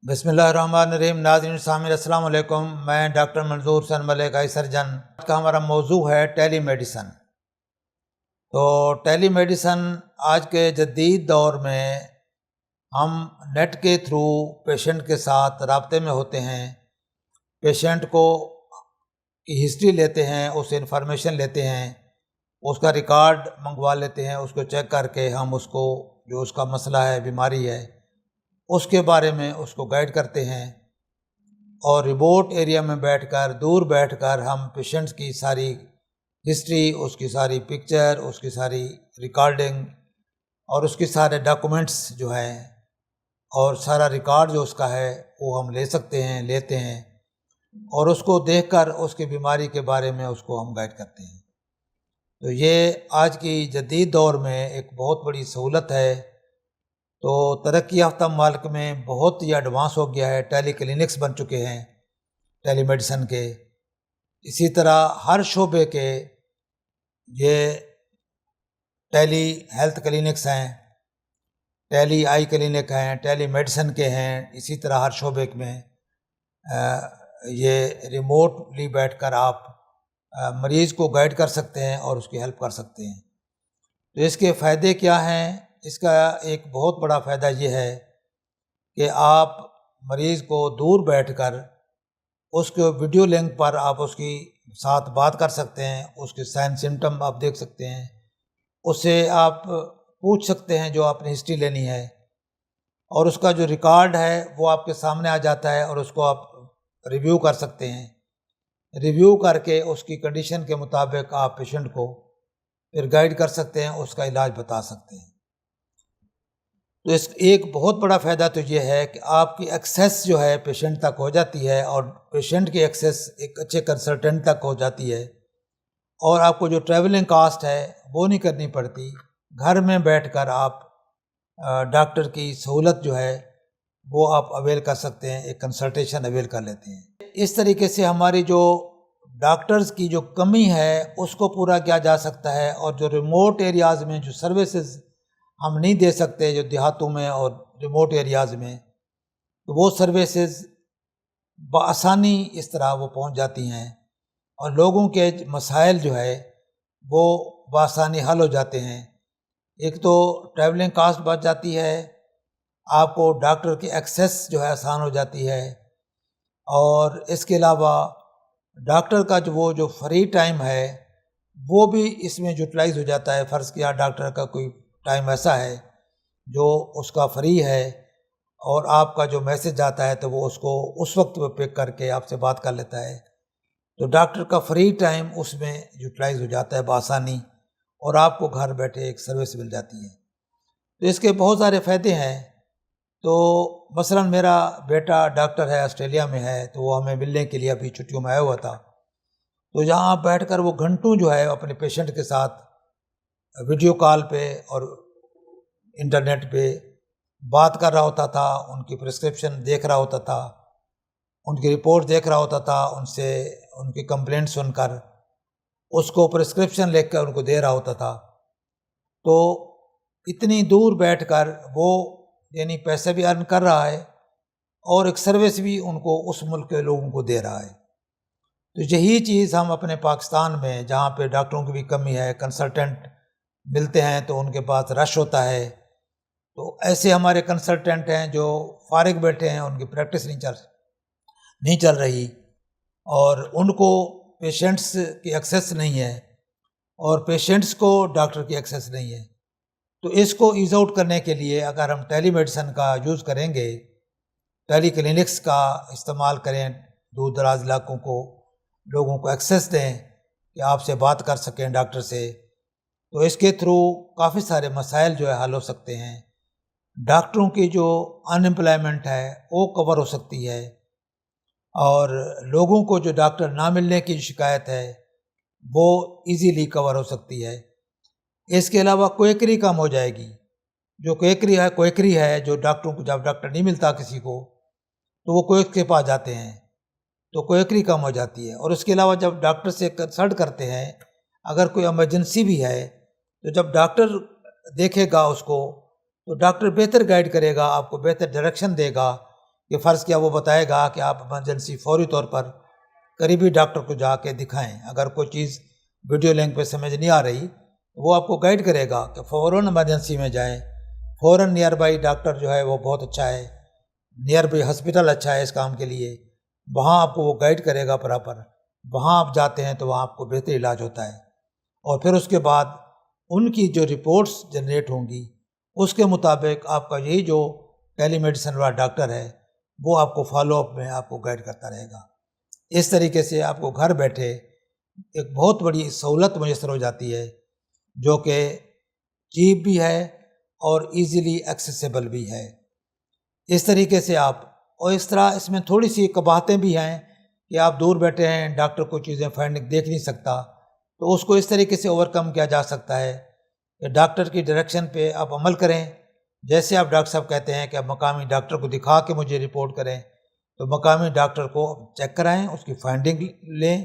बिस्मिल्लाहिर्रहमानिर्रहीम। नाज़रीन सामीन अस्सलाम वालेकुम। मैं डॉक्टर मंजूर हसन मलिक, आई सर्जन। आज का हमारा मौजू है टेली मेडिसन। तो टेली मेडिसन आज के जदीद दौर में हम नेट के थ्रू पेशेंट के साथ राब्ते में होते हैं, पेशेंट को की हिस्ट्री लेते हैं, उससे इंफॉर्मेशन लेते हैं, उसका रिकॉर्ड मंगवा लेते हैं, उसको चेक करके हम उसको जो उसका मसला है, बीमारी है, उसके बारे में उसको गाइड करते हैं। और रिमोट एरिया में बैठकर, दूर बैठकर हम पेशेंट्स की सारी हिस्ट्री, उसकी सारी पिक्चर, उसकी सारी रिकॉर्डिंग और उसके सारे डॉक्यूमेंट्स जो हैं और सारा रिकॉर्ड जो उसका है वो हम लेते हैं और उसको देखकर उसकी बीमारी के बारे में उसको हम गाइड करते हैं। तो ये आज की जदीद दौर में एक बहुत बड़ी सहूलत है। तो तरक्की याफ्ता मुल्क में बहुत ही एडवांस हो गया है, टेली क्लिनिक्स बन चुके हैं टेली मेडिसन के। इसी तरह हर शोबे के ये टेली हेल्थ क्लिनिक्स हैं, टेली आई क्लिनिक हैं, टेली मेडिसन के हैं। इसी तरह हर शोबे में ये रिमोटली बैठकर आप मरीज़ को गाइड कर सकते हैं और उसकी हेल्प कर सकते हैं। तो इसके फ़ायदे क्या हैं? इसका एक बहुत बड़ा फ़ायदा ये है कि आप मरीज़ को दूर बैठकर उसके वीडियो लिंक पर आप उसकी साथ बात कर सकते हैं, उसके साइन सिम्टम आप देख सकते हैं, उससे आप पूछ सकते हैं जो आपने हिस्ट्री लेनी है, और उसका जो रिकॉर्ड है वो आपके सामने आ जाता है और उसको आप रिव्यू कर सकते हैं। रिव्यू करके उसकी कंडीशन के मुताबिक आप पेशेंट को फिर गाइड कर सकते हैं, उसका इलाज बता सकते हैं। तो इस एक बहुत बड़ा फ़ायदा तो ये है कि आपकी एक्सेस जो है पेशेंट तक हो जाती है और पेशेंट की एक्सेस एक अच्छे कंसल्टेंट तक हो जाती है, और आपको जो ट्रैवलिंग कास्ट है वो नहीं करनी पड़ती। घर में बैठकर आप डॉक्टर की सहूलत जो है वो आप अवेल कर सकते हैं, एक कंसल्टेशन अवेल कर लेते हैं। इस तरीके से हमारी जो डॉक्टर्स की जो कमी है उसको पूरा किया जा सकता है, और जो रिमोट एरियाज़ में जो सर्विसेज हम नहीं दे सकते, जो देहातों में और रिमोट एरियाज़ में, तो वो सर्विसेज बआसानी इस तरह वो पहुंच जाती हैं और लोगों के मसाइल जो है वो बआसानी हल हो जाते हैं। एक तो ट्रैवलिंग कास्ट बच जाती है, आपको डॉक्टर की एक्सेस जो है आसान हो जाती है, और इसके अलावा डॉक्टर का जो फ्री टाइम है वो भी इसमें यूटिलाइज़ हो जाता है। फ़र्ज़ किया डॉक्टर का कोई टाइम ऐसा है जो उसका फ्री है और आपका जो मैसेज आता है तो वो उसको उस वक्त पे पिक करके आपसे बात कर लेता है, तो डॉक्टर का फ्री टाइम उसमें यूटिलाइज़ हो जाता है बआसानी, और आपको घर बैठे एक सर्विस मिल जाती है। तो इसके बहुत सारे फ़ायदे हैं। तो मसलन मेरा बेटा डॉक्टर है, ऑस्ट्रेलिया में है, तो वो हमें मिलने के लिए अभी छुट्टियों में आया हुआ था। तो यहाँ बैठकर वो घंटों जो है अपने पेशेंट के साथ वीडियो कॉल पे और इंटरनेट पे बात कर रहा होता था, उनकी प्रिस्क्रिप्शन देख रहा होता था, उनकी रिपोर्ट देख रहा होता था, उनसे उनकी कंप्लेंट सुनकर उसको प्रिस्क्रिप्शन लिख कर उनको दे रहा होता था। तो इतनी दूर बैठकर वो यानी पैसे भी अर्न कर रहा है और एक सर्विस भी उनको उस मुल्क के लोगों को दे रहा है। तो यही चीज़ हम अपने पाकिस्तान में, जहाँ पे डॉक्टरों की भी कमी है, कंसल्टेंट मिलते हैं तो उनके पास रश होता है, तो ऐसे हमारे कंसल्टेंट हैं जो फारिग बैठे हैं, उनकी प्रैक्टिस नहीं चल रही और उनको पेशेंट्स की एक्सेस नहीं है और पेशेंट्स को डॉक्टर की एक्सेस नहीं है। तो इसको ईज़ आउट करने के लिए अगर हम टेली मेडिसन का यूज़ करेंगे, टेली क्लिनिक्स का इस्तेमाल करें, दूर दराज इलाकों को लोगों को एक्सेस दें कि आपसे बात कर सकें डॉक्टर से, तो इसके थ्रू काफ़ी सारे मसाइल जो है हल हो सकते हैं। डॉक्टरों की जो अनएम्प्लॉयमेंट है वो कवर हो सकती है, और लोगों को जो डॉक्टर ना मिलने की शिकायत है वो इजीली कवर हो सकती है। इसके अलावा क्वेकरी कम हो जाएगी। जो क्वेकरी है जो डॉक्टरों को, जब डॉक्टर नहीं मिलता किसी को तो वो क्वेक के पास जाते हैं, तो क्वेकरी कम हो जाती है। और उसके अलावा जब डॉक्टर से कंसल्ट करते हैं, अगर कोई इमरजेंसी भी है, तो जब डॉक्टर देखेगा उसको तो डॉक्टर बेहतर गाइड करेगा, आपको बेहतर डायरेक्शन देगा کہ فرض کیا وہ بتائے گا کہ آپ ایمرجنسی فوری طور پر قریبی ڈاکٹر کو جا کے دکھائیں. اگر کوئی چیز ویڈیو لنک پہ سمجھ نہیں آ رہی وہ آپ کو گائیڈ کرے گا کہ فوراً ایمرجنسی میں جائیں, فوراً نیئر بائی ڈاکٹر جو ہے وہ بہت اچھا ہے, نیئر بائی ہاسپٹل اچھا ہے اس کام کے لیے, وہاں آپ کو وہ گائیڈ کرے گا پراپر. وہاں آپ جاتے ہیں تو وہاں آپ کو بہتر علاج ہوتا ہے. اور پھر اس کے بعد ان کی جو رپورٹس جنریٹ ہوں گی اس کے مطابق آپ کا یہی جو ٹیلی میڈیسن والا ڈاکٹر ہے وہ آپ کو فالو اپ میں آپ کو گائیڈ کرتا رہے گا. اس طریقے سے آپ کو گھر بیٹھے ایک بہت بڑی سہولت میسر ہو جاتی ہے جو کہ چیپ بھی ہے اور ایزیلی ایکسیسیبل بھی ہے. اس طریقے سے آپ, اور اس طرح اس میں تھوڑی سی قباحتیں بھی ہیں کہ آپ دور بیٹھے ہیں, ڈاکٹر کو چیزیں فائنڈنگ دیکھ نہیں سکتا, تو اس کو اس طریقے سے اوور کم کیا جا سکتا ہے کہ ڈاکٹر کی ڈائریکشن پہ آپ عمل کریں. جیسے آپ ڈاکٹر صاحب کہتے ہیں کہ آپ مقامی ڈاکٹر کو دکھا کے مجھے رپورٹ کریں, تو مقامی ڈاکٹر کو چیک کرائیں, اس کی فائنڈنگ لیں,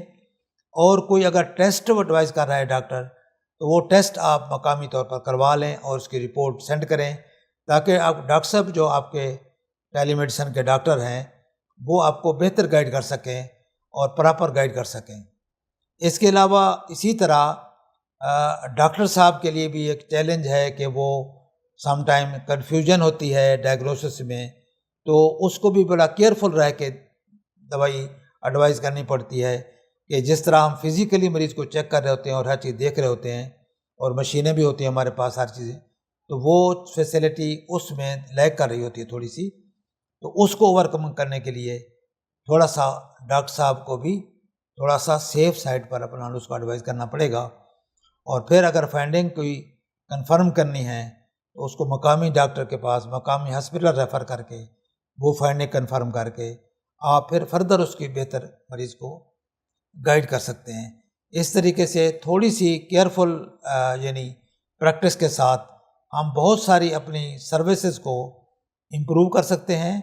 اور کوئی اگر ٹیسٹ ایڈوائز کر رہا ہے ڈاکٹر تو وہ ٹیسٹ آپ مقامی طور پر کروا لیں اور اس کی رپورٹ سینڈ کریں, تاکہ آپ ڈاکٹر صاحب جو آپ کے ٹیلی میڈیسن کے ڈاکٹر ہیں وہ آپ کو بہتر گائیڈ کر سکیں اور پراپر گائیڈ کر سکیں. اس کے علاوہ اسی طرح ڈاکٹر صاحب کے لیے بھی ایک چیلنج ہے کہ وہ سم ٹائم کنفیوژن ہوتی ہے ڈائگنوسس میں, تو اس کو بھی بڑا کیئرفل رہ کے دوائی ایڈوائز کرنی پڑتی ہے کہ جس طرح ہم فزیکلی مریض کو چیک کر رہے ہوتے ہیں اور ہر چیز دیکھ رہے ہوتے ہیں اور مشینیں بھی ہوتی ہیں ہمارے پاس ہر چیزیں, تو وہ فیسلٹی اس میں لیک کر رہی ہوتی ہے تھوڑی سی, تو اس کو اوور کم کرنے کے لیے تھوڑا سا ڈاکٹر صاحب کو بھی تھوڑا سا سیف سائڈ پر اپنا اس کو ایڈوائز کرنا پڑے گا. اور پھر اگر فائنڈنگ کوئی کنفرم کرنی ہے تو اس کو مقامی ڈاکٹر کے پاس مقامی ہاسپٹل ریفر کر کے وہ فائنڈنگ کنفرم کر کے آپ پھر فردر اس کی بہتر مریض کو گائیڈ کر سکتے ہیں. اس طریقے سے تھوڑی سی کیئرفل یعنی پریکٹس کے ساتھ ہم بہت ساری اپنی سروسز کو امپروو کر سکتے ہیں,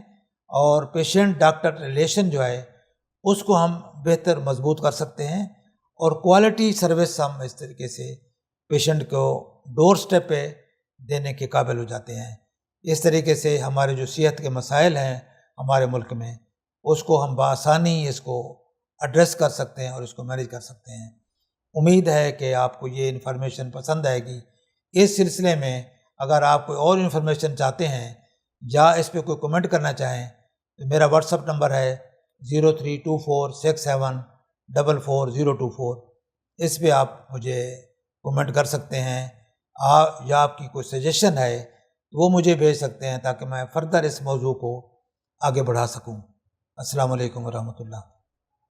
اور پیشنٹ ڈاکٹر ریلیشن جو ہے اس کو ہم بہتر مضبوط کر سکتے ہیں, اور کوالٹی سروس ہم اس طریقے سے پیشنٹ کو ڈور سٹیپ پہ دینے کے قابل ہو جاتے ہیں. اس طریقے سے ہمارے جو صحت کے مسائل ہیں ہمارے ملک میں اس کو ہم بآسانی اس کو ایڈریس کر سکتے ہیں اور اس کو مینیج کر سکتے ہیں. امید ہے کہ آپ کو یہ انفارمیشن پسند آئے گی. اس سلسلے میں اگر آپ کوئی اور انفارمیشن چاہتے ہیں یا اس پہ کوئی کمنٹ کرنا چاہیں تو میرا واٹس اپ نمبر ہے 032467444024. اس پہ آپ مجھے کمنٹ کر سکتے ہیں, یا آپ کی کوئی سجیشن ہے وہ مجھے بھیج سکتے ہیں تاکہ میں فردر اس موضوع کو آگے بڑھا سکوں. السلام علیکم ورحمۃ اللہ.